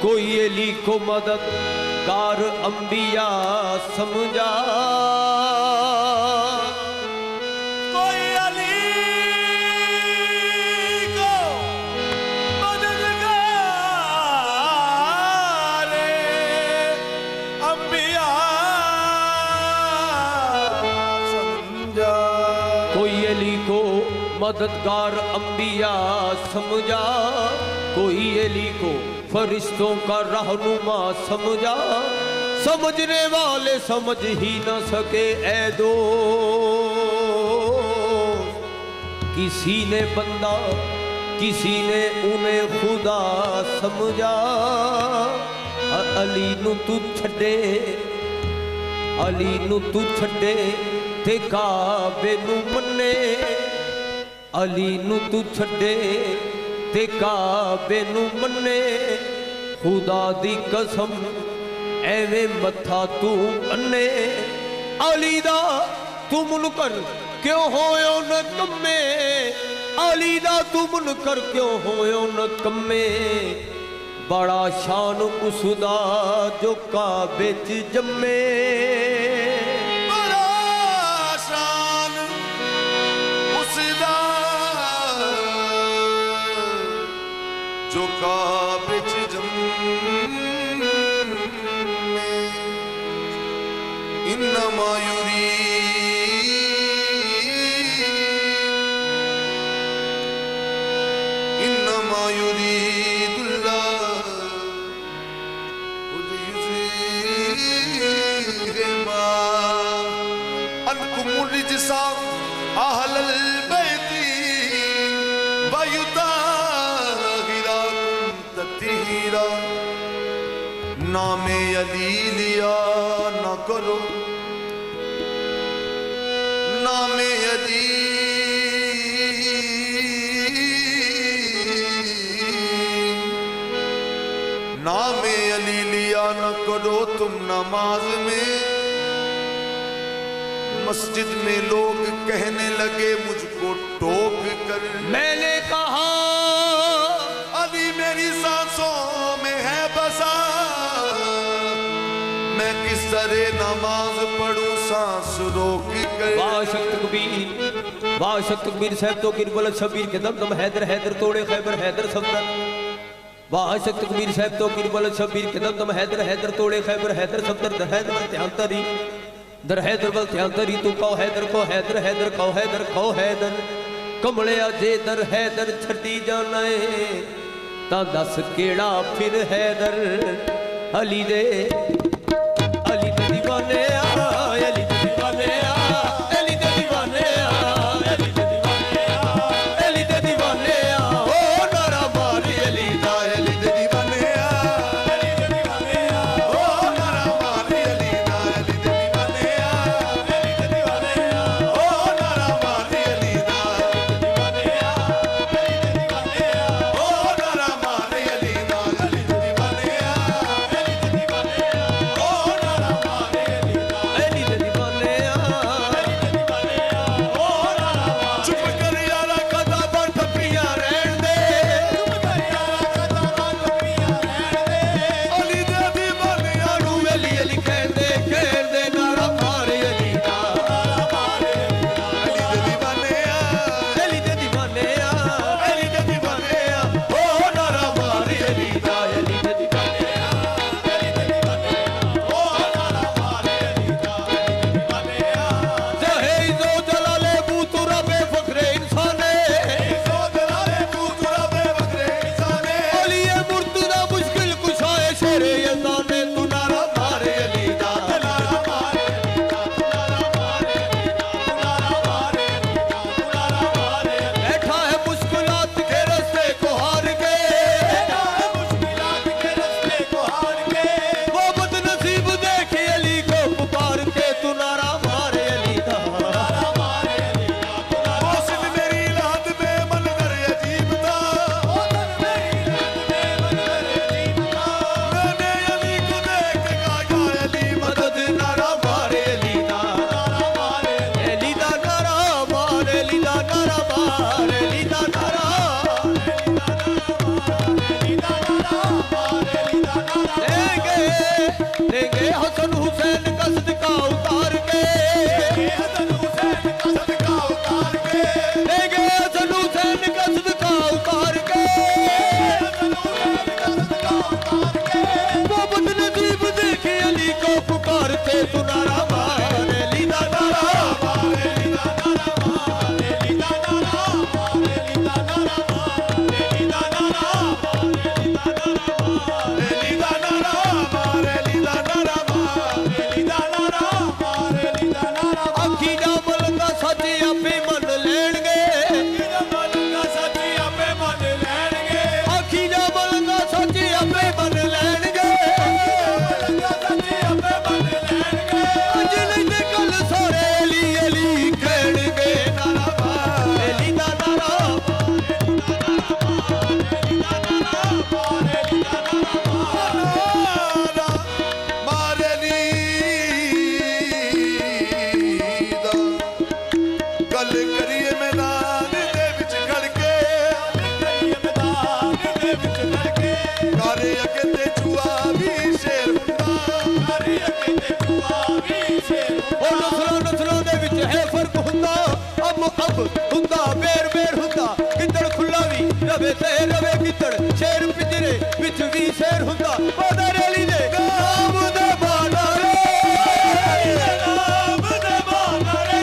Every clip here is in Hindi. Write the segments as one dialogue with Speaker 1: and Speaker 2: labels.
Speaker 1: कोई अली को मददगार अंबिया समझा,
Speaker 2: कोई अली को मददगार अंबिया समझा,
Speaker 1: कोई अली को मददगार अंबिया समझा, कोई अली को फरिश्तों का रहनुमा समझा। समझने वाले समझ ही न सके ऐ दोस्त, किसी ने बंदा किसी ने उन्हें खुदा समझा। अली नू तू छड़े, अली नू तू छड़े ते काबे नू मन्ने, अली नू तू छड़े ते काबे नू मन्ने। खुदा दी कसम एवें मथा तू अन्ने, अली दा तू मुनकर क्यों होयो न कम्मे, अली दा तू मुनकर क्यों होयो न कम्मे। बड़ा शान उसदा जो काबे च जम्मे,
Speaker 2: बड़ा शान उसदा जो काबे च जम्मे। इन्नमा युरीदुल्लाह लियुज़हिबा अन्कुमुर रिज्सा अहलल बैति व युताहिराकुम तत्हीरा। नामे अली लिया न करो, नामे अली नामे अली लिया न करो तुम नमाज में। मस्जिद में लोग कहने लगे मुझको टोक कर,
Speaker 1: मैंने कहा
Speaker 2: अली मेरी सांसों में है बसा, मैं किस तरह नमाज पढ़ूं सांस रोक कर।
Speaker 1: बाशक तकबीर साहब तो किरबल शबीर के दम दम हैदर हैदर तोड़े खैबर हैदर सफदर। बाशक तकबीर साहब तो किरबल शबीर के दम दम हैदर हैदर तोड़े खैबर हैदर सफदर। दर हैदर बल ध्यान तरी, दर हैदर बल ध्यान तरी, तू कहो हैदर को हैदर हैदर कहो हैदर कहो हैदर। कमले जे दर हैदर छड़ी जाना है ता दस केड़ा फिर हैदर। अली दे दीवाने आ, अली दे दीवाने आ, अली दे दीवाने आ, अली दे दीवाने आ, अली दे दीवाने आ। ओ नारा मारी अली दा, अली दे दीवाने आ,
Speaker 2: अली दे दीवाने आ, ओ नारा मारी अली दा, अली दे दीवाने आ, अली दे दीवाने आ, ओ नारा मारी अली दा, अली दे दीवाने आ, अली दे दीवाने आ, ओ नारा मारी अली दा, अली दे दीवाने आ, अली दे दीवाने आ। के कारे अगे ते चूहा भी शेर हुंदा कारे अगे ते चूहा भी शेर
Speaker 1: ओ नस्लों दे विच है फर्क हुंदा अब हुंदा बेर बेर हुंदा कितड़ खुला भी रवे ते रवे कितड़ शेर पिंजरे विच भी शेर हुंदा ओदा रैली दे नाम दे बाना रे
Speaker 2: नाम दे बाना रे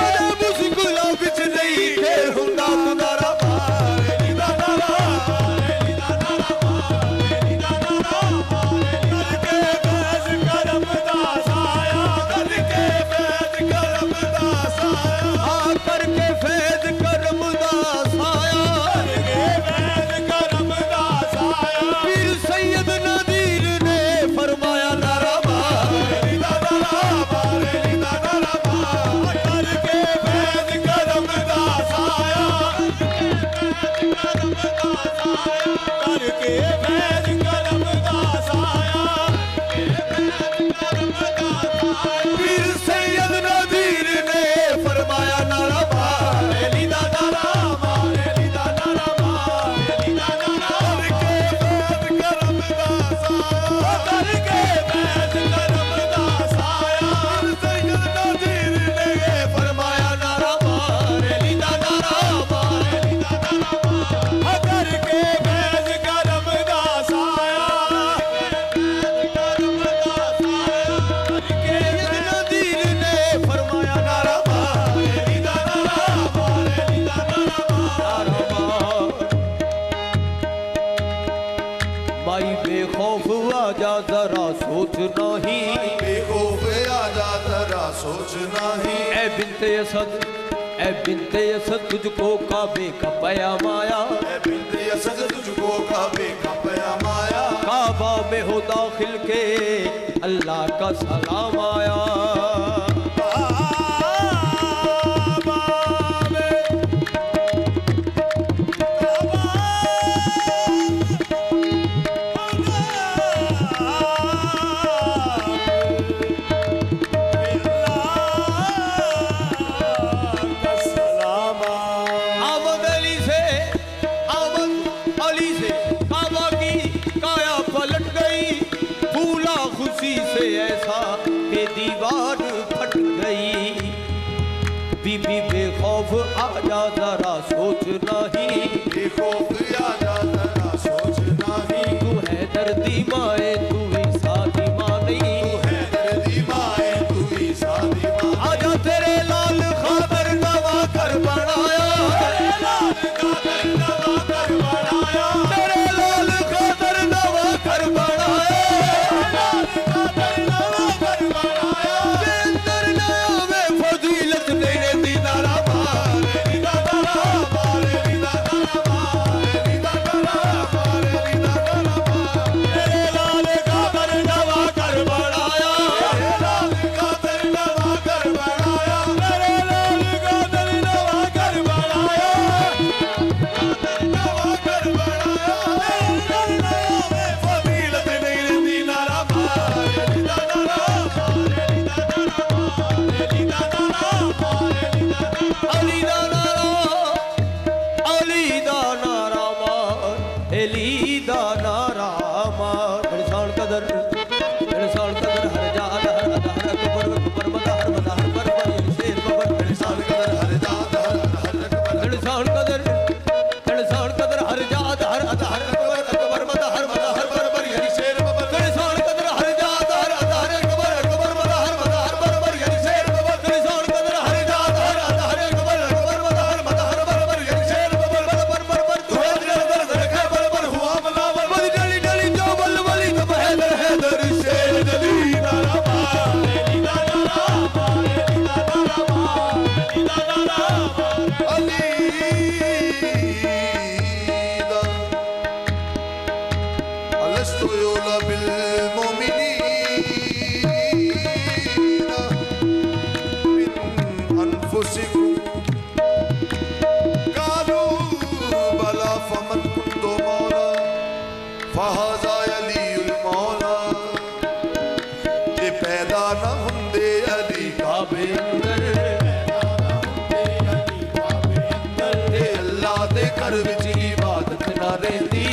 Speaker 1: ओदा मुश्किलां विच नहीं खेल हुंदा तुदारा
Speaker 2: मारे नीदा नारा मारे नीदा नारा मारे नीदा नारा मारे करके फैज करम दा साया करके फैज करम दा साया
Speaker 1: आ करके फैज करम दा साया
Speaker 2: करके फैज करम दा साया
Speaker 1: पीर सैयद नदीर ने फरमाया नारा
Speaker 2: मारे नीदा नारा मारे नीदा नारा मारे करके फैज करम दा साया करके फैज करम दा साया
Speaker 1: पीर सैयद नदीर ने फरमाया नारा
Speaker 2: मारे लीदा नारा मारे लीदा नारा मारे लीदा नारा करके फैज करम दा साया करके फैज करम दा साया सैयद नज़ीर ने फरमाया नारा मारे लीदा नारा मारे लीदा नारा करके फैज करम दा साया करके
Speaker 1: नदीर ने फरमाया नारा
Speaker 2: मारे लीदा नारा मारे लीदा नारा
Speaker 1: माई बेखौफ आजा जरा सोच नहीं
Speaker 2: बेखौफ आजा जरा सोच नहीं
Speaker 1: ए बिनते असद तुझको काबे का पयामाया
Speaker 2: ऐ बिनते असद तुझको काबे का पयामाया
Speaker 1: काबा में हो दाखिल के अल्लाह का सलाम आया आमद अली से काबा की काया पलट गई फूला खुशी से ऐसा कि दीवार फट गई बीबी बेखौफ आजा जरा सोच नहीं
Speaker 2: बेखौफ आजा जरा सोच नहीं
Speaker 1: तू है दर्दी माए तू ही सादी माँ नहीं
Speaker 2: है दर्दी माए तू ही सादी माँ
Speaker 1: आजा तेरे लाल खातर नवा कर बनाया
Speaker 2: तेरे लाल खातर नवा कर बनाया
Speaker 1: तेरे लाल खातर नवा कर बनाया
Speaker 2: लाल खातर नवा कर बनाया
Speaker 1: अंदर नया में फजीलत तेरे दीदारा
Speaker 2: मारे लीदा नारा मारे लीदा नारा मारे लीदा नारा मारे लीदा नारा तेरे लाल खातर नवा कर बनाया तेरे लाल खातर नवा कर बनाया तेरे लाल खातर नवा कर बनाया नवा कर बनाया तेरे नया में फजीलत नहीं रहती नारा मारे लीदा नारा मारे लीदा नारा मारे लीदा नारा मारे लीदा नारा
Speaker 1: अली दा नारा मार अली दा नारा मार इंसान कदर हर जात हर अदा हर कबर मदा हर मदा हर पर शेर बबर
Speaker 2: इंसान कदर हर जात हर कबर
Speaker 1: इंसान कदर हर जात हर अदा हर कबर मदा हर पर
Speaker 2: शेर बबर
Speaker 1: इंसान कदर हर जात हर अदा हर कबर मदा हर पर
Speaker 2: शेर बबर
Speaker 1: इंसान कदर हर जात हर अदा हर कबर मदा हर
Speaker 2: शेर बबर
Speaker 1: पर
Speaker 2: तू है दर के बरबर हुआ बनावर
Speaker 1: बली डली डली जो बल बली तो हैदर
Speaker 2: शेर जली नारा मारे लीदा नारा मारे लीदा नारा मारे लीदा नारा अली दा अलस्तु युला बिल मोमिनीन मिन अनफुसिकुम कालू बला फमन कुंतो मौला फहाजा अलीउल मौला ये पैदा न हुंदे अली काबे अंदर ते अल्लाह दे घर विच इबादत ना रहंदी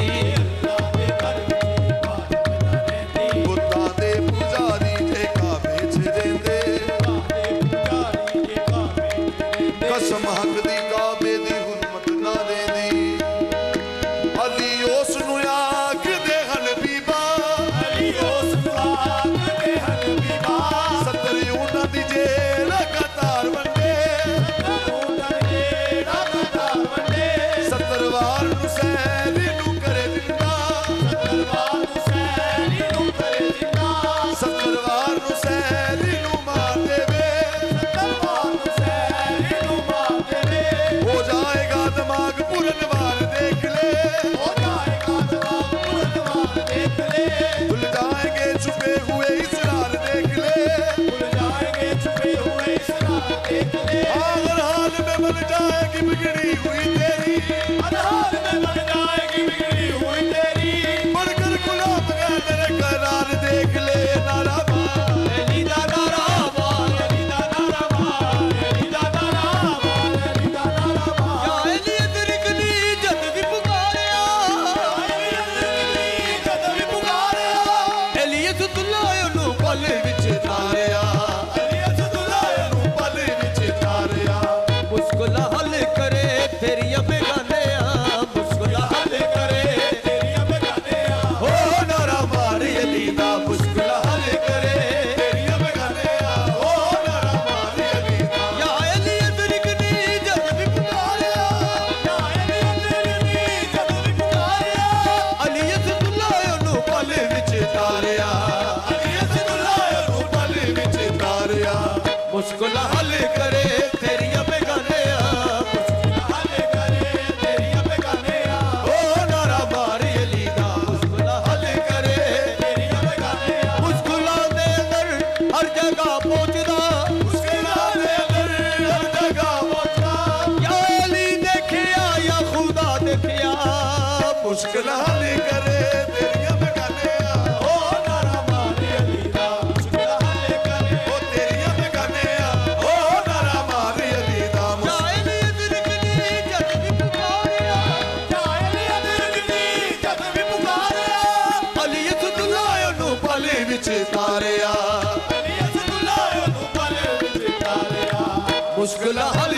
Speaker 2: ਸੱਤਰਵਾਰ ਨੂੰ ਸੈਰੀ ਨੂੰ ਮਾਰ ਦੇਵੇ ਹੋ ਜਾਏਗਾ ਦਿਮਾਗ ਪੁਰਨਵਾਰ ਦੇਖ ਲੈ भूल जाएंगे छुपे हुए इसरार देख ले हर हाल में बन जाएगी बिगड़ी हुई तेरी बढ़कर गुलाम है तेरे करार देख ले नारा
Speaker 1: मुश्किल हल करे तेरिया बेगानिया ओ नारा मारी अली दा मुश्किल हल करे मुश्किलां दे अंदर हर जगह पहुंचदा या अली देखिया या खुदा देखिया
Speaker 2: मुश्किल हल करे तेरिया बेगानिया ओ नारा मारी अली दा मुश्किल हल करे ओ तेरिया बेगानिया ओ नारा मारी अली दा
Speaker 1: मुश्किल हल